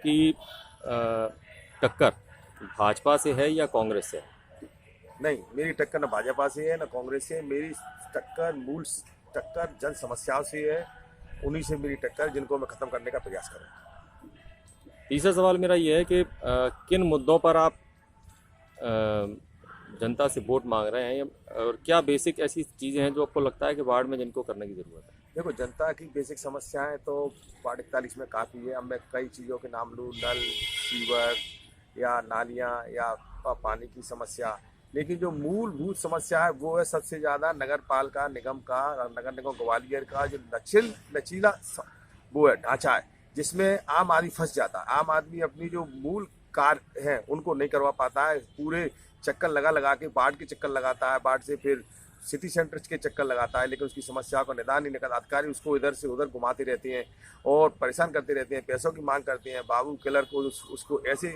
आपकी टक्कर भाजपा से है या कांग्रेस से? नहीं, मेरी टक्कर न भाजपा से है न कांग्रेस से। मेरी टक्कर मूल टक्कर जन समस्याओं से है। उन्हीं से मेरी टक्कर, जिनको मैं खत्म करने का प्रयास करूँ। तीसरा सवाल मेरा ये है कि किन मुद्दों पर आप अ, जनता से वोट मांग रहे हैं, और क्या बेसिक ऐसी चीज़ें हैं जो आपको लगता है कि वार्ड में जिनको करने की ज़रूरत है? देखो, जनता की बेसिक समस्याएं तो वार्ड 41 में काफ़ी है। अब मैं कई चीज़ों के नाम लूँ, नल, सीवर या नालियाँ या पानी की समस्या। लेकिन जो मूलभूत समस्या है वो है सबसे ज़्यादा नगर पालिका निगम का, नगर निगम ग्वालियर का जो लचीला वो है ढांचा है, जिसमें आम आदमी फंस जाता है। आम आदमी अपनी जो मूल कार्य हैं उनको नहीं करवा पाता है। पूरे चक्कर लगा लगा के वार्ड के चक्कर लगाता है, वार्ड से फिर सिटी सेंटर के चक्कर लगाता है, लेकिन उसकी समस्याओं का निदान नहीं निकलता। अधिकारी उसको इधर से उधर घुमाते रहते हैं और परेशान करते रहते हैं, पैसों की मांग करते हैं। बाबू किलर को उसको ऐसे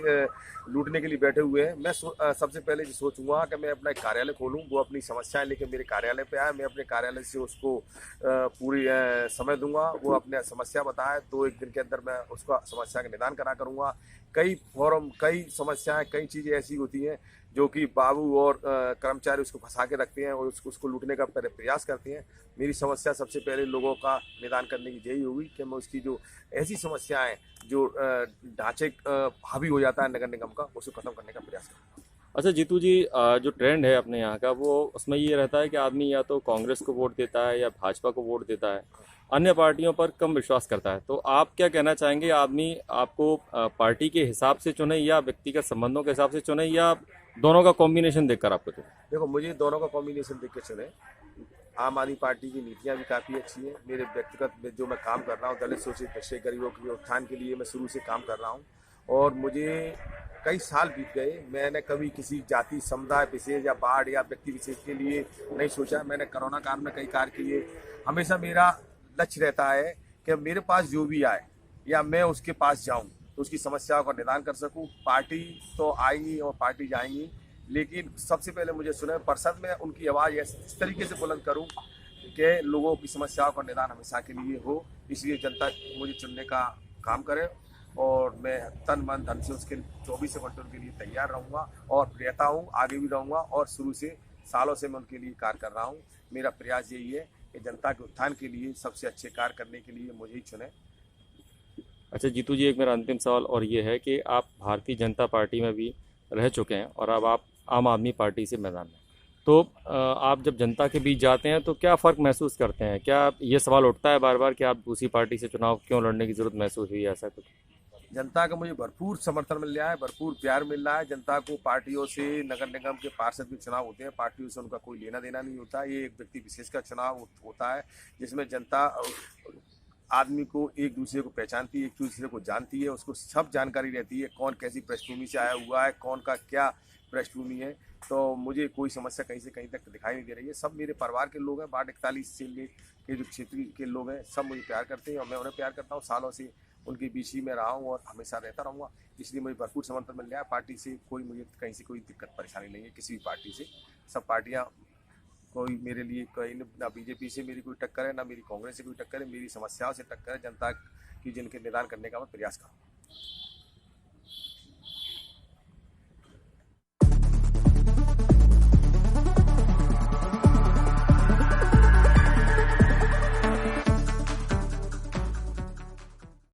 लूटने के लिए बैठे हुए हैं। मैं सबसे पहले जो सोचूंगा कि मैं अपना एक कार्यालय खोलूं, वो अपनी समस्याएं लेकर मेरे कार्यालय पे आए, मैं अपने कार्यालय से उसको पूरी समय दूंगा, वो अपने समस्या बताए तो एक दिन के अंदर मैं उसका समस्या का निदान करा करूंगा। कई फॉर्म, कई समस्याएं, कई चीज़ें ऐसी होती हैं जो कि बाबू और कर्मचारी उसको फंसा के रखते हैं और उसको लूटने का प्रयास करते हैं। मेरी समस्या सबसे पहले लोगों का निदान करने की यही होगी कि मैं उसकी जो ऐसी समस्याएं जो ढांचे हावी हो जाता है नगर निगम का, उसको खत्म करने का प्रयास करूँगा। अच्छा जीतू जी, जो ट्रेंड है अपने यहाँ का, वो उसमें ये रहता है कि आदमी या तो कांग्रेस को वोट देता है या भाजपा को वोट देता है, अन्य पार्टियों पर कम विश्वास करता है। तो आप क्या कहना चाहेंगे, आदमी आपको पार्टी के हिसाब से चुने या व्यक्तिगत संबंधों के हिसाब से चुने, या दोनों का कॉम्बिनेशन देखकर आपको चुने? देखो, मुझे दोनों का कॉम्बिनेशन देख के चुने। आम आदमी पार्टी की नीतियाँ भी काफ़ी अच्छी हैं। मेरे व्यक्तिगत में जो मैं काम कर रहा हूँ, दलित शोषित पिछड़े गरीबों के उत्थान के लिए मैं शुरू से काम कर रहा हूँ। और मुझे कई साल बीत गए, मैंने कभी किसी जाति समुदाय विशेष या बाढ़ या व्यक्ति विशेष के लिए नहीं सोचा। मैंने कोरोना काल में कई कार्य किए। हमेशा मेरा लक्ष्य रहता है कि मेरे पास जो भी आए या मैं उसके पास जाऊं तो उसकी समस्याओं का निदान कर सकूं। पार्टी तो आएंगी और पार्टी जाएंगी, लेकिन सबसे पहले मुझे सुने परिषद में उनकी आवाज़ इस तरीके से बुलंद करूं कि लोगों की समस्याओं का निदान हमेशा के लिए हो। इसलिए जनता मुझे चुनने का काम करे और मैं तन मन धन से उसके 24 घंटों के लिए तैयार रहूँगा और रहता हूँ, आगे भी रहूँगा। और शुरू से सालों से मैं उनके लिए कार्य कर रहा हूँ। मेरा प्रयास यही है कि जनता के उत्थान के लिए सबसे अच्छे कार्य करने के लिए मुझे ही चुने। अच्छा जीतू जी, एक मेरा अंतिम सवाल और ये है कि आप भारतीय जनता पार्टी में भी रह चुके हैं और अब आप आम आदमी पार्टी से मैदान में, तो आप जब जनता के बीच जाते हैं तो क्या फ़र्क महसूस करते हैं? क्या ये सवाल उठता है बार बार कि आप दूसरी पार्टी से चुनाव क्यों लड़ने की ज़रूरत महसूस हुई, ऐसा कुछ? जनता का मुझे भरपूर समर्थन मिल रहा है, भरपूर प्यार मिल रहा है। जनता को पार्टियों से, नगर निगम के पार्षद के चुनाव होते हैं, पार्टियों से उनका कोई लेना देना नहीं होता। ये एक व्यक्ति विशेष का चुनाव होता है, जिसमें जनता आदमी को एक दूसरे को पहचानती है, एक दूसरे को जानती है, उसको सब जानकारी रहती है, कौन कैसी पृष्ठभूमि से आया हुआ है, कौन का क्या पृष्ठभूमि है। तो मुझे कोई समस्या कहीं से कहीं तक दिखाई नहीं दे रही है। सब मेरे परिवार के लोग हैं, वार्ड 41 से के जो क्षेत्र के लोग हैं, सब मुझे प्यार करते हैं और मैं उन्हें प्यार करता हूँ। सालों से उनके बीच ही में रहा हूँ और हमेशा रहता रहूँगा। इसलिए मुझे भरपूर समर्थन मिल रहा है। पार्टी से कोई, मुझे कहीं से कोई दिक्कत परेशानी नहीं है किसी भी पार्टी से। सब पार्टियाँ, कोई मेरे लिए कोई ना बीजेपी से मेरी कोई टक्कर है, ना मेरी कांग्रेस से कोई टक्कर है। मेरी समस्याओं से टक्कर है, जनता की जिनके निदान करने का मैं प्रयास करूँ।